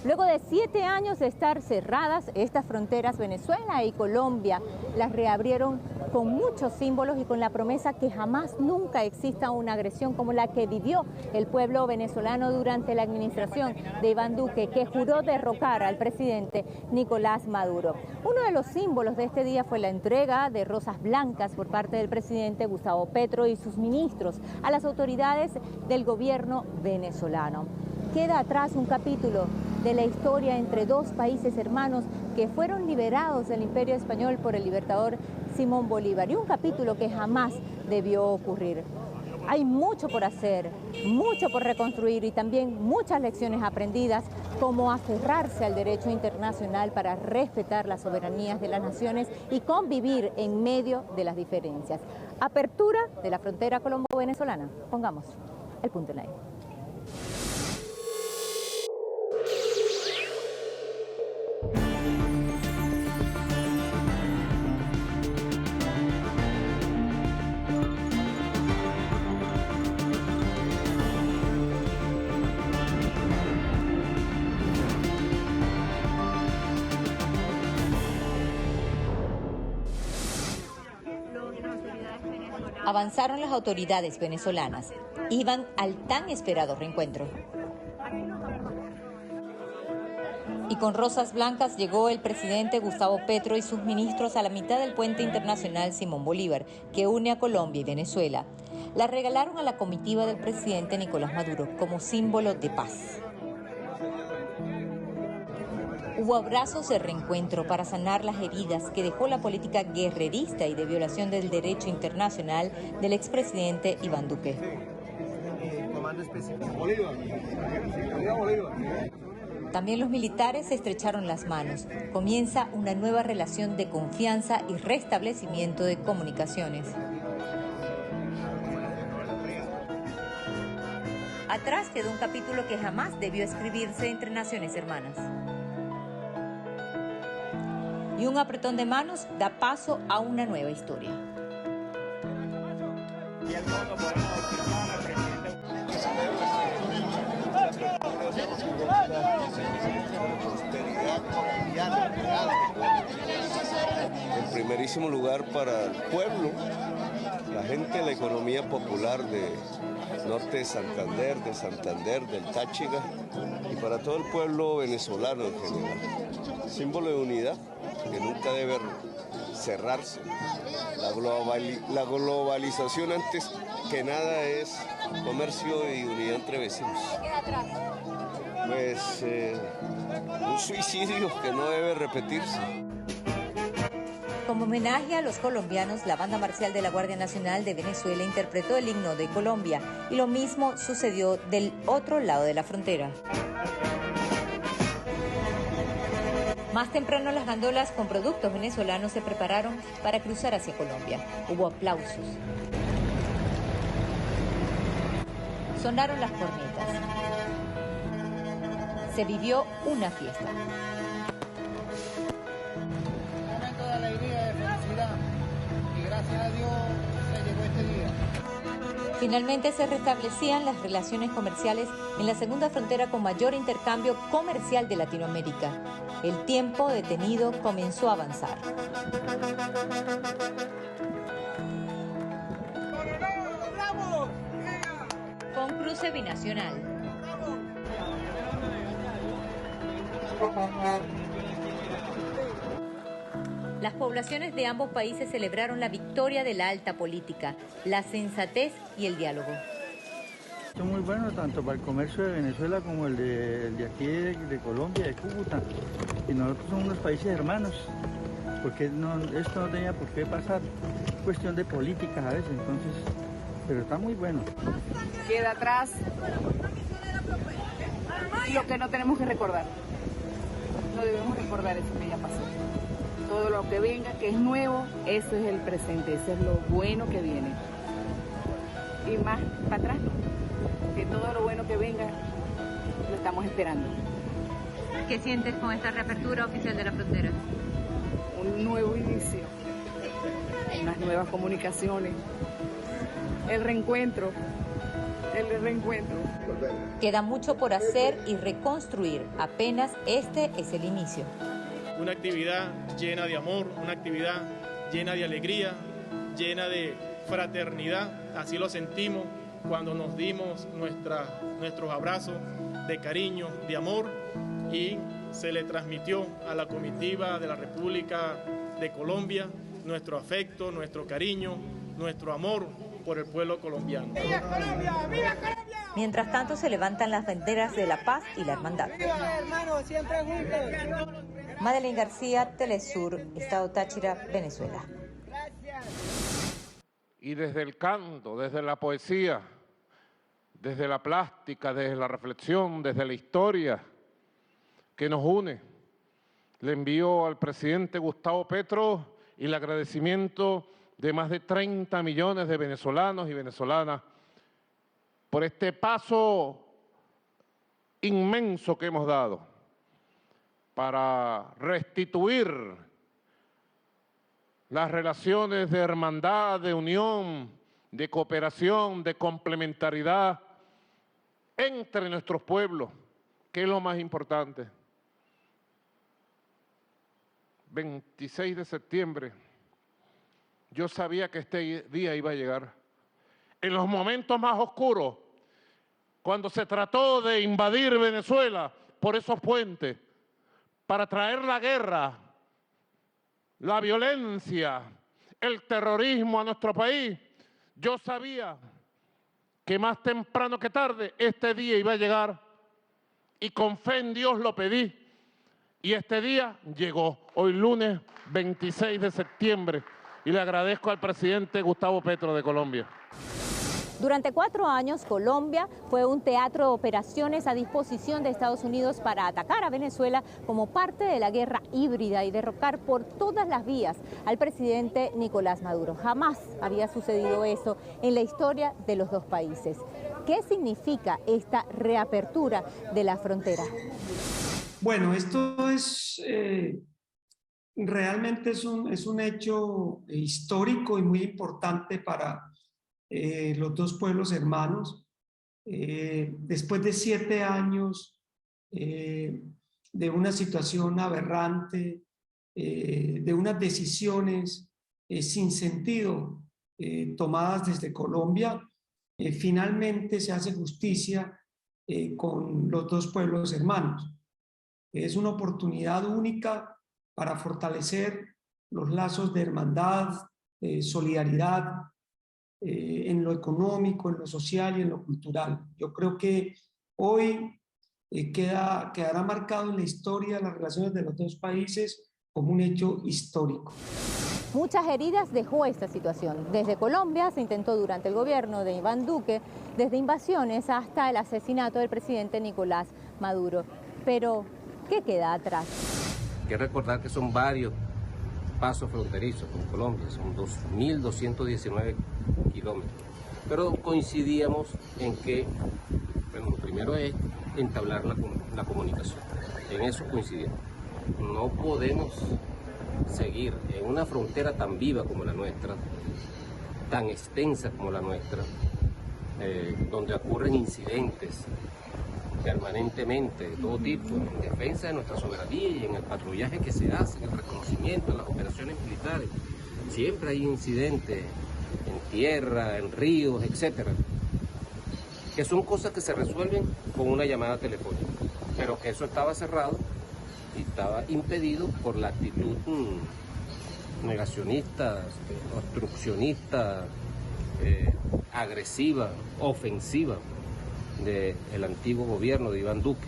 Luego de 7 años de estar cerradas, estas fronteras, Venezuela y Colombia las reabrieron con muchos símbolos y con la promesa que jamás, nunca exista una agresión como la que vivió el pueblo venezolano durante la administración de Iván Duque, que juró derrocar al presidente Nicolás Maduro. Uno de los símbolos de este día fue la entrega de rosas blancas por parte del presidente Gustavo Petro y sus ministros a las autoridades del gobierno venezolano. Queda atrás un capítulo de la historia entre dos países hermanos que fueron liberados del Imperio Español por el libertador Simón Bolívar, y un capítulo que jamás debió ocurrir. Hay mucho por hacer, mucho por reconstruir y también muchas lecciones aprendidas, como aferrarse al derecho internacional para respetar las soberanías de las naciones y convivir en medio de las diferencias. Apertura de la frontera colombo-venezolana. Pongamos el punto en la I. Avanzaron las autoridades venezolanas. Iban al tan esperado reencuentro. Y con rosas blancas llegó el presidente Gustavo Petro y sus ministros a la mitad del puente internacional Simón Bolívar, que une a Colombia y Venezuela. La regalaron a la comitiva del presidente Nicolás Maduro como símbolo de paz. Hubo abrazos de reencuentro para sanar las heridas que dejó la política guerrerista y de violación del derecho internacional del expresidente Iván Duque. También los militares estrecharon las manos. Comienza una nueva relación de confianza y restablecimiento de comunicaciones. Atrás quedó un capítulo que jamás debió escribirse entre naciones hermanas. Y un apretón de manos da paso a una nueva historia. En primerísimo lugar para el pueblo, la gente, la economía popular de norte de Santander, del Táchira, y para todo el pueblo venezolano en general. Símbolo de unidad que nunca debe cerrarse. La globalización antes que nada es comercio y unidad entre vecinos. Pues un suicidio que no debe repetirse. Como homenaje a los colombianos, la banda marcial de la Guardia Nacional de Venezuela interpretó el himno de Colombia, y lo mismo sucedió del otro lado de la frontera. Más temprano, las gandolas con productos venezolanos se prepararon para cruzar hacia Colombia. Hubo aplausos. Sonaron las cornetas. Se vivió una fiesta. Un momento de alegría, de felicidad, y gracias a Dios se llegó este día. Finalmente se restablecían las relaciones comerciales en la segunda frontera con mayor intercambio comercial de Latinoamérica. El tiempo detenido comenzó a avanzar. Con cruce binacional. Las poblaciones de ambos países celebraron la victoria de la alta política, la sensatez y el diálogo. Esto es muy bueno tanto para el comercio de Venezuela como el de aquí de Colombia, de Cúcuta. Y nosotros somos unos países hermanos, porque esto no tenía por qué pasar. Es cuestión de políticas a veces, entonces, pero está muy bueno. Queda atrás lo que no tenemos que recordar. No debemos recordar eso que ya pasó. Todo lo que venga, que es nuevo, eso es el presente, eso es lo bueno que viene. Y más para atrás, que todo lo bueno que venga, lo estamos esperando. ¿Qué sientes con esta reapertura oficial de la frontera? Un nuevo inicio, unas nuevas comunicaciones, el reencuentro el reencuentro. Queda mucho por hacer y reconstruir. Apenas este es el inicio. Una actividad llena de amor, una actividad llena de alegría, llena de fraternidad. Así lo sentimos cuando nos dimos nuestros abrazos de cariño, de amor, y se le transmitió a la comitiva de la República de Colombia nuestro afecto, nuestro cariño, nuestro amor por el pueblo colombiano. ¡Viva Colombia! ¡Viva Colombia! Mientras tanto se levantan las banderas de la paz y la hermandad. ¡Viva, hermanos! ¡Siempre juntos! Madeleine García, Telesur, Estado Táchira, Venezuela. Y desde el canto, desde la poesía, desde la plástica, desde la reflexión, desde la historia que nos une, le envío al presidente Gustavo Petro el agradecimiento de más de 30 millones de venezolanos y venezolanas por este paso inmenso que hemos dado para restituir las relaciones de hermandad, de unión, de cooperación, de complementariedad entre nuestros pueblos, que es lo más importante. 26 de septiembre, yo sabía que este día iba a llegar. En los momentos más oscuros, cuando se trató de invadir Venezuela por esos puentes, para traer la guerra, la violencia, el terrorismo a nuestro país, yo sabía que más temprano que tarde este día iba a llegar y con fe en Dios lo pedí y este día llegó, hoy lunes 26 de septiembre y le agradezco al presidente Gustavo Petro de Colombia. Durante 4 años, Colombia fue un teatro de operaciones a disposición de Estados Unidos para atacar a Venezuela como parte de la guerra híbrida y derrocar por todas las vías al presidente Nicolás Maduro. Jamás había sucedido eso en la historia de los dos países. ¿Qué significa esta reapertura de la frontera? Bueno, esto es realmente es un hecho histórico y muy importante para los dos pueblos hermanos. Después de 7 años de una situación aberrante, de unas decisiones sin sentido tomadas desde Colombia, finalmente se hace justicia con los dos pueblos hermanos. Es una oportunidad única para fortalecer los lazos de hermandad, solidaridad, en lo económico, en lo social y en lo cultural. Yo creo que hoy quedará marcado en la historia las relaciones de los dos países como un hecho histórico. Muchas heridas dejó esta situación. Desde Colombia se intentó durante el gobierno de Iván Duque, desde invasiones hasta el asesinato del presidente Nicolás Maduro. Pero, ¿qué queda atrás? Hay que recordar que son varios pasos fronterizos con Colombia, son 2.219 kilómetros. Pero coincidíamos en que, bueno, lo primero es entablar la comunicación. En eso coincidimos. No podemos seguir en una frontera tan viva como la nuestra, tan extensa como la nuestra, donde ocurren incidentes permanentemente de todo tipo, en defensa de nuestra soberanía y en el patrullaje que se hace, en el reconocimiento, en las operaciones militares. Siempre hay incidentes en tierra, en ríos, etcétera, que son cosas que se resuelven con una llamada telefónica, pero que eso estaba cerrado y estaba impedido por la actitud negacionista, obstruccionista, agresiva, ofensiva del antiguo gobierno de Iván Duque.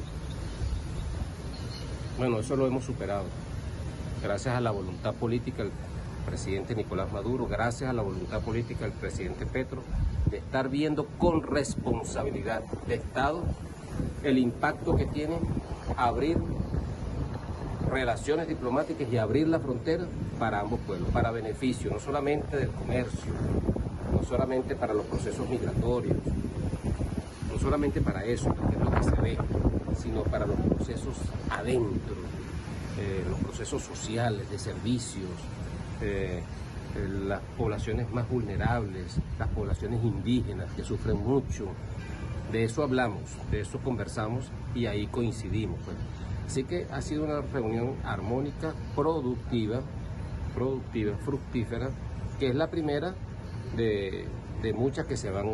Bueno, eso lo hemos superado, gracias a la voluntad política del presidente Nicolás Maduro, gracias a la voluntad política del presidente Petro, de estar viendo con responsabilidad de Estado el impacto que tiene abrir relaciones diplomáticas y abrir la frontera para ambos pueblos, para beneficio no solamente del comercio, no solamente para los procesos migratorios, no solamente para eso, porque es lo que se ve, sino para los procesos adentro, los procesos sociales, de servicios, las poblaciones más vulnerables, las poblaciones indígenas que sufren mucho de eso hablamos, de eso conversamos y ahí coincidimos, pues. Así que ha sido una reunión armónica, productiva, fructífera, que es la primera de muchas que se van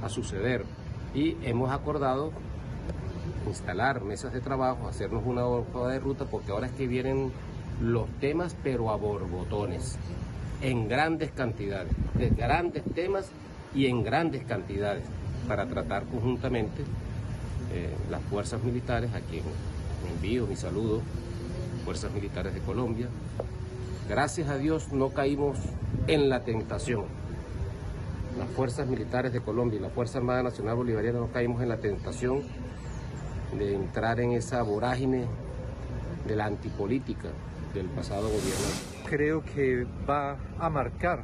a suceder. Y hemos acordado instalar mesas de trabajo, hacernos una hoja de ruta, porque ahora es que vienen los temas, pero a borbotones, en grandes cantidades, de grandes temas y en grandes cantidades, para tratar conjuntamente las fuerzas militares, a quien envío mi saludo, fuerzas militares de Colombia. Gracias a Dios no caímos en la tentación. Las fuerzas militares de Colombia y la Fuerza Armada Nacional Bolivariana no caímos en la tentación de entrar en esa vorágine de la antipolítica del pasado gobierno. Creo que va a marcar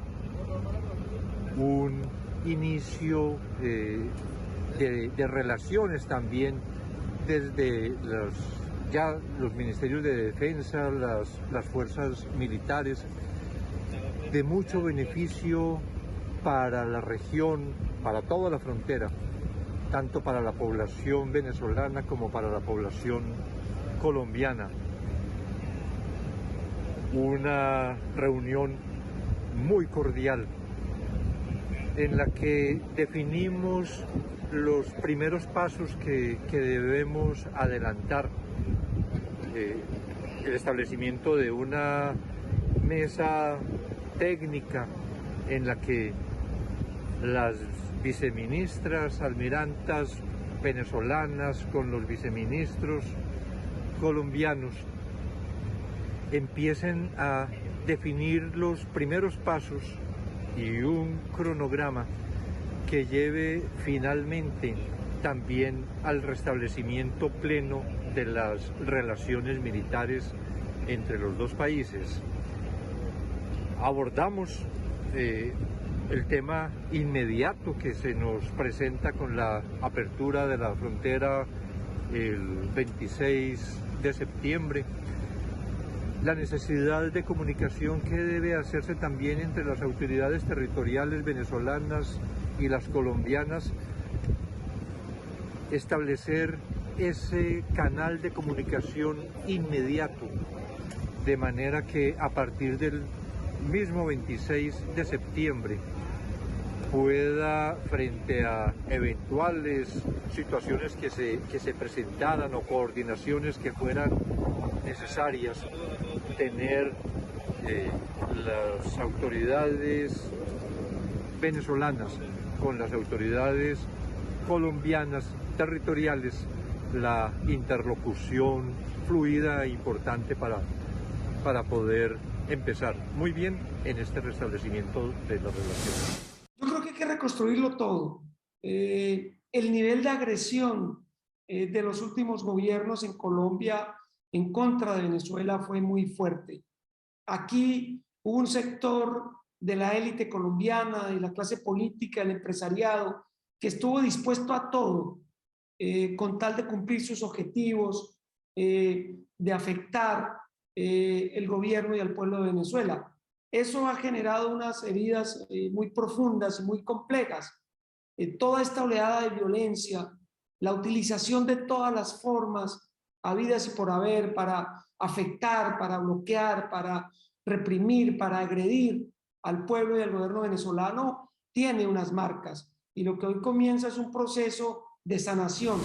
un inicio de relaciones también desde los ministerios de defensa, las fuerzas militares, de mucho beneficio para la región, para toda la frontera, tanto para la población venezolana como para la población colombiana. Una reunión muy cordial en la que definimos los primeros pasos que debemos adelantar. El establecimiento de una mesa técnica en la que las viceministras, almirantas venezolanas con los viceministros colombianos empiecen a definir los primeros pasos y un cronograma que lleve finalmente también al restablecimiento pleno de las relaciones militares entre los dos países. Abordamos el tema inmediato que se nos presenta con la apertura de la frontera el 26 de septiembre, la necesidad de comunicación que debe hacerse también entre las autoridades territoriales venezolanas y las colombianas, establecer ese canal de comunicación inmediato, de manera que a partir del mismo 26 de septiembre pueda, frente a eventuales situaciones que se presentaran o coordinaciones que fueran necesarias, tener las autoridades venezolanas con las autoridades colombianas territoriales la interlocución fluida e importante para poder empezar muy bien en este restablecimiento de las relaciones. Yo creo que hay que reconstruirlo todo. El nivel de agresión de los últimos gobiernos en Colombia en contra de Venezuela fue muy fuerte. Aquí hubo un sector de la élite colombiana, de la clase política, del empresariado, que estuvo dispuesto a todo con tal de cumplir sus objetivos, de afectar el gobierno y al pueblo de Venezuela. Eso ha generado unas heridas muy profundas y muy complejas. Toda esta oleada de violencia, la utilización de todas las formas habidas y por haber para afectar, para bloquear, para reprimir, para agredir al pueblo y al gobierno venezolano, tiene unas marcas. Y lo que hoy comienza es un proceso de sanación.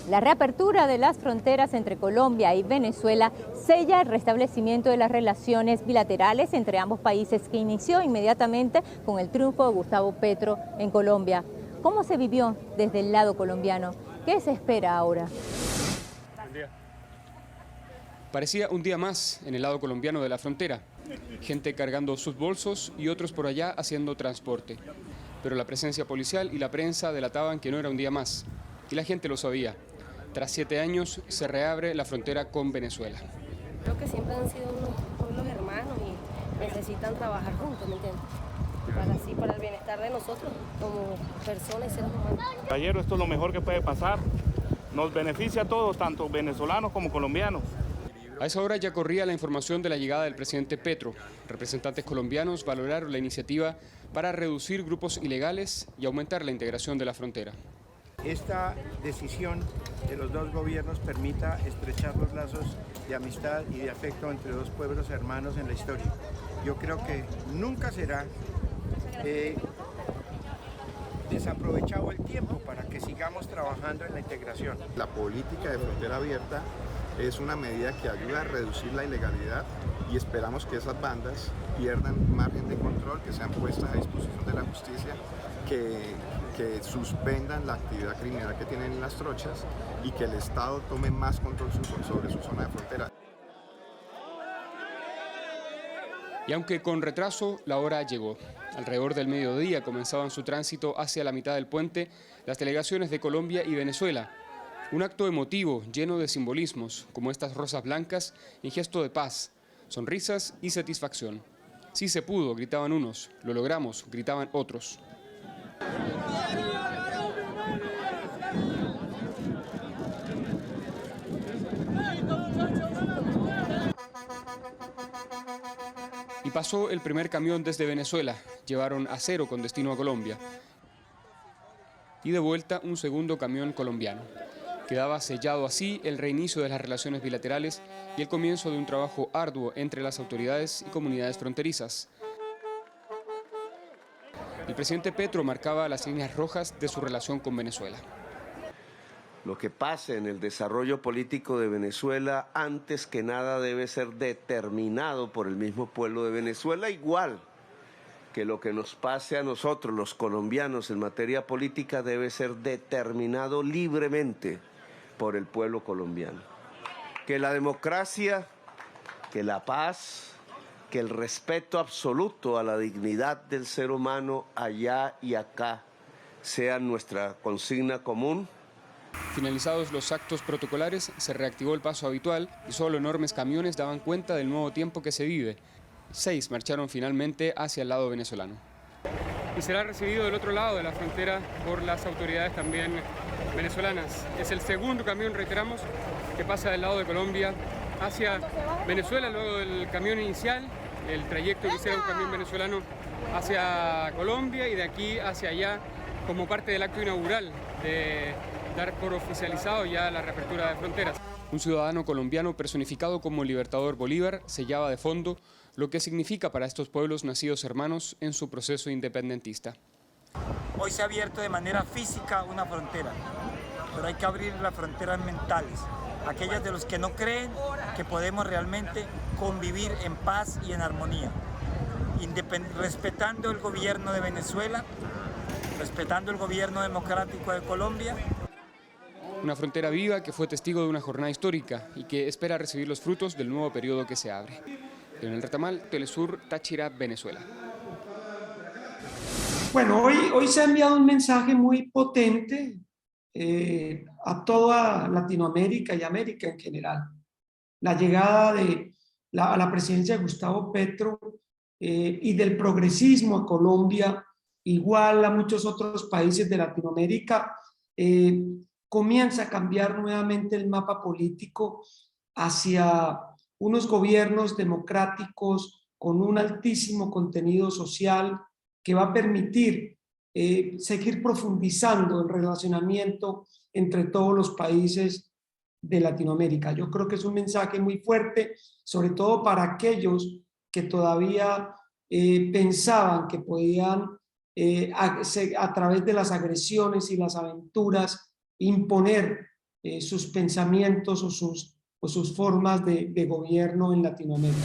La reapertura de las fronteras entre Colombia y Venezuela sella el restablecimiento de las relaciones bilaterales entre ambos países, que inició inmediatamente con el triunfo de Gustavo Petro en Colombia. ¿Cómo se vivió desde el lado colombiano? ¿Qué se espera ahora? Parecía un día más en el lado colombiano de la frontera. Gente cargando sus bolsos y otros por allá haciendo transporte. Pero la presencia policial y la prensa delataban que no era un día más. Y la gente lo sabía. Tras 7 años se reabre la frontera con Venezuela. Creo que siempre han sido unos pueblos hermanos y necesitan trabajar juntos, ¿me entiendes? Para el bienestar de nosotros como personas y seres humanos. Caballero, esto es lo mejor que puede pasar. Nos beneficia a todos, tanto venezolanos como colombianos. A esa hora ya corría la información de la llegada del presidente Petro. Representantes colombianos valoraron la iniciativa para reducir grupos ilegales y aumentar la integración de la frontera. Esta decisión de los dos gobiernos permita estrechar los lazos de amistad y de afecto entre dos pueblos hermanos en la historia. Yo creo que nunca será desaprovechado el tiempo para que sigamos trabajando en la integración. La política de frontera abierta es una medida que ayuda a reducir la ilegalidad y esperamos que esas bandas pierdan margen de control, que sean puestas a disposición de la justicia, que suspendan la actividad criminal que tienen en las trochas y que el Estado tome más control sobre su zona de frontera. Y aunque con retraso, la hora llegó. Alrededor del mediodía comenzaban su tránsito hacia la mitad del puente las delegaciones de Colombia y Venezuela. Un acto emotivo, lleno de simbolismos, como estas rosas blancas, en gesto de paz, sonrisas y satisfacción. Sí se pudo, gritaban unos, lo logramos, gritaban otros. Y pasó el primer camión desde Venezuela, llevaron acero con destino a Colombia. Y de vuelta un segundo camión colombiano. Quedaba sellado así el reinicio de las relaciones bilaterales y el comienzo de un trabajo arduo entre las autoridades y comunidades fronterizas. El presidente Petro marcaba las líneas rojas de su relación con Venezuela. Lo que pase en el desarrollo político de Venezuela, antes que nada, debe ser determinado por el mismo pueblo de Venezuela, igual que lo que nos pase a nosotros, los colombianos, en materia política, debe ser determinado libremente por el pueblo colombiano. Que la democracia, que la paz, que el respeto absoluto a la dignidad del ser humano allá y acá sean nuestra consigna común. Finalizados los actos protocolares, se reactivó el paso habitual y solo enormes camiones daban cuenta del nuevo tiempo que se vive. 6 marcharon finalmente hacia el lado venezolano. Y será recibido del otro lado de la frontera por las autoridades también venezolanas. Es el segundo camión, reiteramos, que pasa del lado de Colombia hacia Venezuela, luego del camión inicial, el trayecto que hiciera un camión venezolano hacia Colombia y de aquí hacia allá como parte del acto inaugural de dar por oficializado ya la reapertura de fronteras. Un ciudadano colombiano personificado como el Libertador Bolívar sellaba de fondo lo que significa para estos pueblos nacidos hermanos en su proceso independentista. Hoy se ha abierto de manera física una frontera, pero hay que abrir las fronteras mentales, aquellas de los que no creen que podemos realmente convivir en paz y en armonía, respetando el gobierno de Venezuela, respetando el gobierno democrático de Colombia. Una frontera viva que fue testigo de una jornada histórica y que espera recibir los frutos del nuevo periodo que se abre. Leonel Retamal, Telesur, Táchira, Venezuela. Bueno, hoy se ha enviado un mensaje muy potente a toda Latinoamérica y América en general. La llegada a la presidencia de Gustavo Petro y del progresismo a Colombia, igual a muchos otros países de Latinoamérica, comienza a cambiar nuevamente el mapa político hacia unos gobiernos democráticos con un altísimo contenido social que va a permitir seguir profundizando el relacionamiento entre todos los países de Latinoamérica. Yo creo que es un mensaje muy fuerte, sobre todo para aquellos que todavía pensaban que podían, a través de las agresiones y las aventuras, imponer sus pensamientos o sus formas de gobierno en Latinoamérica.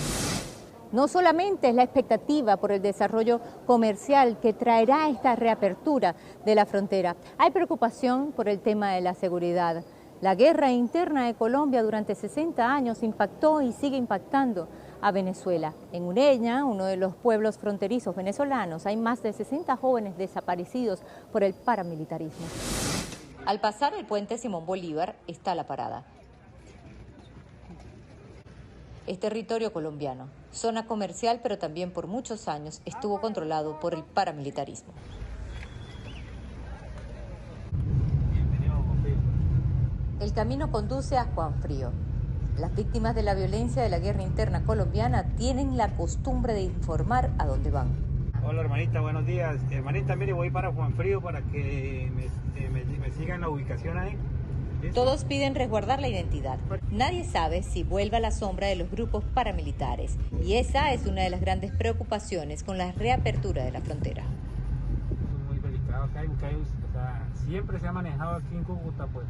No solamente es la expectativa por el desarrollo comercial que traerá esta reapertura de la frontera, hay preocupación por el tema de la seguridad. La guerra interna de Colombia durante 60 años impactó y sigue impactando a Venezuela. En Ureña, uno de los pueblos fronterizos venezolanos, hay más de 60 jóvenes desaparecidos por el paramilitarismo. Al pasar el puente Simón Bolívar está la parada. Es territorio colombiano, zona comercial, pero también por muchos años estuvo controlado por el paramilitarismo. El camino conduce a Juan Frío. Las víctimas de la violencia de la guerra interna colombiana tienen la costumbre de informar a dónde van. Hola hermanita, buenos días. Hermanita, mire, voy para Juan Frío para que me sigan la ubicación ahí. Todos piden resguardar la identidad. Nadie sabe si vuelve a la sombra de los grupos paramilitares. Y esa es una de las grandes preocupaciones con la reapertura de la frontera. Muy delicado acá, o sea, siempre se ha manejado aquí en Cúcuta, pues,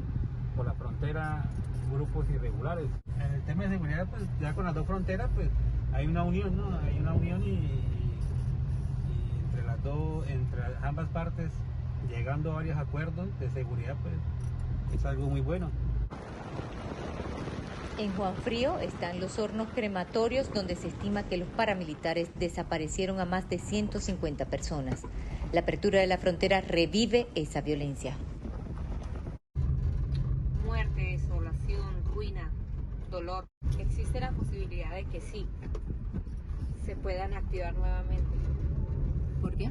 por la frontera, grupos irregulares. En el tema de seguridad, pues, ya con las dos fronteras, pues, hay una unión, ¿no? Hay una unión y entre ambas partes, llegando a varios acuerdos de seguridad, pues, es algo muy bueno. En Juan Frío están los hornos crematorios donde se estima que los paramilitares desaparecieron a más de 150 personas. La apertura de la frontera revive esa violencia. Muerte, desolación, ruina, dolor. Existe la posibilidad de que sí, se puedan activar nuevamente. ¿Por qué?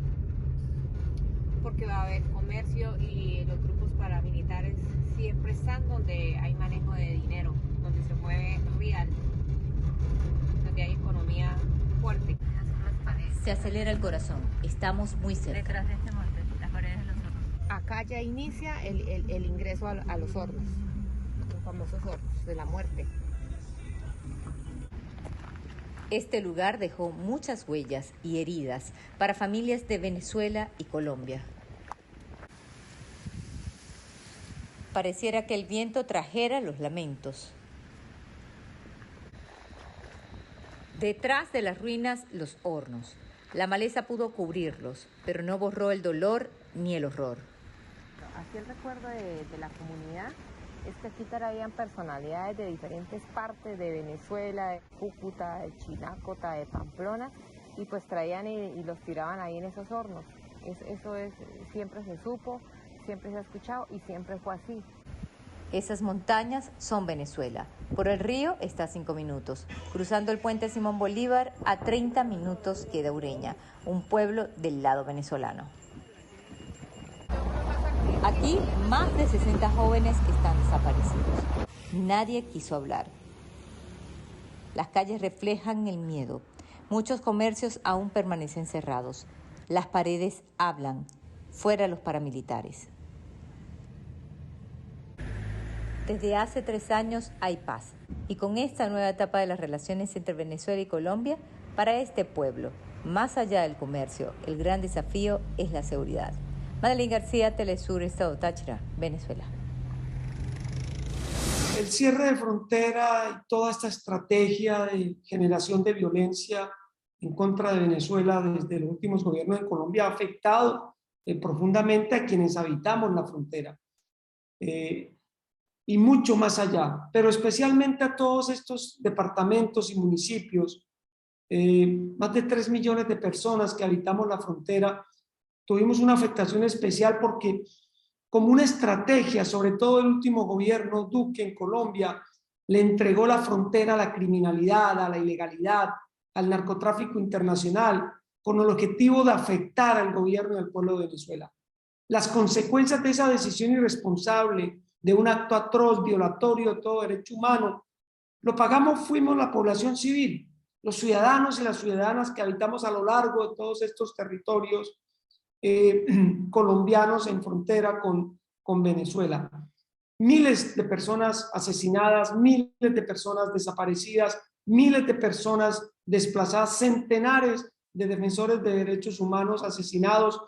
Porque va a haber comercio y los grupos paramilitares siempre están donde hay manejo de dinero, donde se mueve real, donde hay economía fuerte. Se acelera el corazón, estamos muy cerca. Detrás de este monte, las paredes de los hornos. Acá ya inicia el ingreso a los hornos, los famosos hornos de la muerte. Este lugar dejó muchas huellas y heridas para familias de Venezuela y Colombia. Pareciera que el viento trajera los lamentos. Detrás de las ruinas, los hornos. La maleza pudo cubrirlos, pero no borró el dolor ni el horror. Aquí el recuerdo de la comunidad es que aquí traían personalidades de diferentes partes de Venezuela, de Cúcuta, de Chinácota, de Pamplona, y pues traían y los tiraban ahí en esos hornos. Eso siempre se supo, siempre se ha escuchado y siempre fue así. Esas montañas son Venezuela. Por el río está a 5 minutos. Cruzando el puente Simón Bolívar, a 30 minutos queda Ureña, un pueblo del lado venezolano. Aquí, más de 60 jóvenes están desaparecidos. Nadie quiso hablar. Las calles reflejan el miedo. Muchos comercios aún permanecen cerrados. Las paredes hablan. Fuera los paramilitares. Desde hace 3 años hay paz. Y con esta nueva etapa de las relaciones entre Venezuela y Colombia, para este pueblo, más allá del comercio, el gran desafío es la seguridad. Madeline García, Telesur, Estado Táchira, Venezuela. El cierre de frontera y toda esta estrategia de generación de violencia en contra de Venezuela desde los últimos gobiernos de Colombia ha afectado profundamente a quienes habitamos la frontera y mucho más allá, pero especialmente a todos estos departamentos y municipios, más de 3 millones de personas que habitamos la frontera. Tuvimos una afectación especial porque como una estrategia, sobre todo el último gobierno Duque en Colombia, le entregó la frontera a la criminalidad, a la ilegalidad, al narcotráfico internacional, con el objetivo de afectar al gobierno del pueblo de Venezuela. Las consecuencias de esa decisión irresponsable, de un acto atroz, violatorio de todo derecho humano, lo pagamos, fuimos la población civil, los ciudadanos y las ciudadanas que habitamos a lo largo de todos estos territorios colombianos en frontera con Venezuela. Miles de personas asesinadas, miles de personas desaparecidas, miles de personas desplazadas, centenares de defensores de derechos humanos asesinados,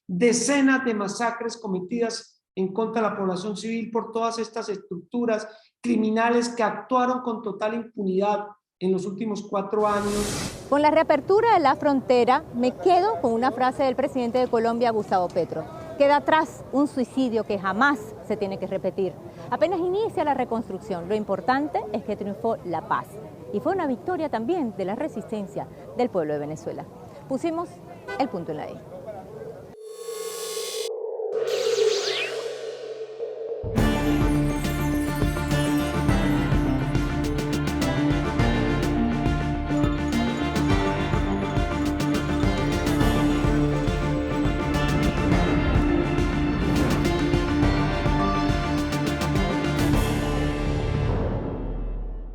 decenas de masacres cometidas en contra de la población civil por todas estas estructuras criminales que actuaron con total impunidad en los últimos 4 años. Con la reapertura de la frontera, me quedo con una frase del presidente de Colombia, Gustavo Petro. Queda atrás un suicidio que jamás se tiene que repetir. Apenas inicia la reconstrucción, lo importante es que triunfó la paz. Y fue una victoria también de la resistencia del pueblo de Venezuela. Pusimos el punto en la I.